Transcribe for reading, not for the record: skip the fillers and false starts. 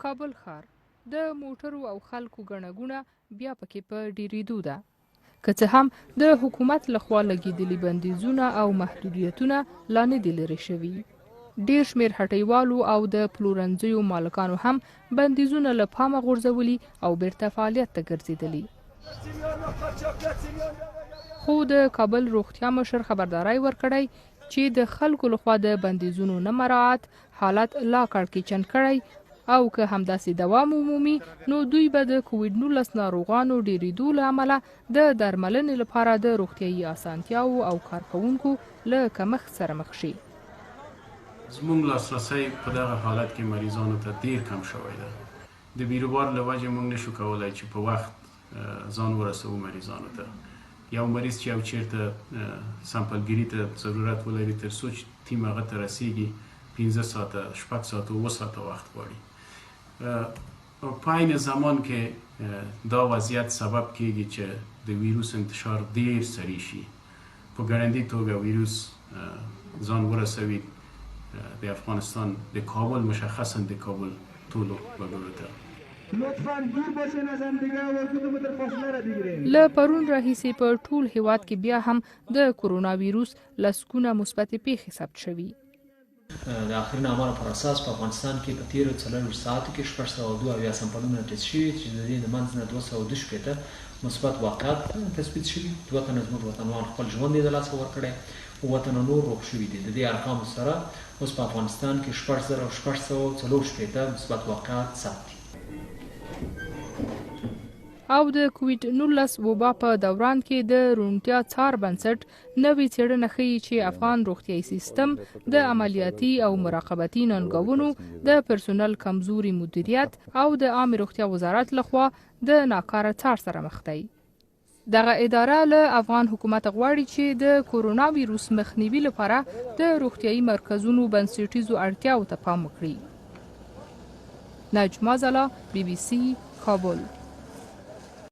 کابل ښار د موټرو او خلکو ګڼه ګوڼه بیا پکې په ډېرېدو ده. که څه هم د حکومت لخوا لګېدلي بندیزونه او محدودیتونه لا نه دي لرې شوي. ډېر شمېر هټیوالو او د پلورنځیو مالکانو هم بندیزونه له پامه غورځولي او بیرته فعالیت ته ګرځېدلي. خو د کابل روغتيا مشر خبرداری ورکړی چې د خلکو لخوا د بندیزونو نه مراعات حالت لا کړکېچن کړی او که همداسې دوام ومومي نو دوی به د کوویډ-19 ناروغانو ډېرېدو له امله د درملنې لپاره د روغتیایي اسانتیاو او کارکوونکو له کمښت سره مخ شي. زموږ لاسرسی په دغه حالت کې مریضانو ته ډېر کم شوی ده. د بیروبار له وجې موږ نشو کولی چې په وخت ځان ورسوو مریضانو ته. یو مریض چې یو چېرته سمپلګري ته ضرورت ولري تر څو چې ټیم هغه ته رسېږي 15 ساعته 6 ساعته 7 ساعته وخت غواړي. په عین زمان کې دا وضعیت سبب کېږي چې د ویروس انتشار ډېر سریع شي. په ګړندي توګه ویروس ځان ورسوي د افغانستان د کابل مشخصا د کابل ټولو وګړو ته. له پرون راهیسې په ټول هېواد کې بیا هم د کورونا ویروس لسګونه مثبتې پېښې ثبت شوي. د آخرین اعمالو پر اساس په افغانستان کې په تېرو 4 ساعتو کې 602 سمپلونه ټیسټ شوي چې د دې د منځ نه 212 مثبت واقعات تثبیت شوي. 2 تنه زموږ وطنوال خپل ژوند یې د لاسه ورکړی او 7 تنه نور روغ شوي دي. د دې ارقامو سره اوس په افغانستان کې 6,644 مثبت واقعات ثبت دي. او د کوویډ-19 وبا په دوران کې د روغتیا څار بنسټ نوې څېړنه ښیي چې افغان روغتیایي سیستم د عملیاتي او مراقبتي ننګونو د پرسونل کمزوري مدیریت او د عامه روغتیا وزارت لخوا د ناکاره څار سره مخ دی. دغه اداره له افغان حکومت غواړي چې د کورونا ویروس مخنیوي لپاره د روغتیایي مرکزونو بنسټیزو اړتیاو ته پام وکړي. نجما زلا، BBC، کابل.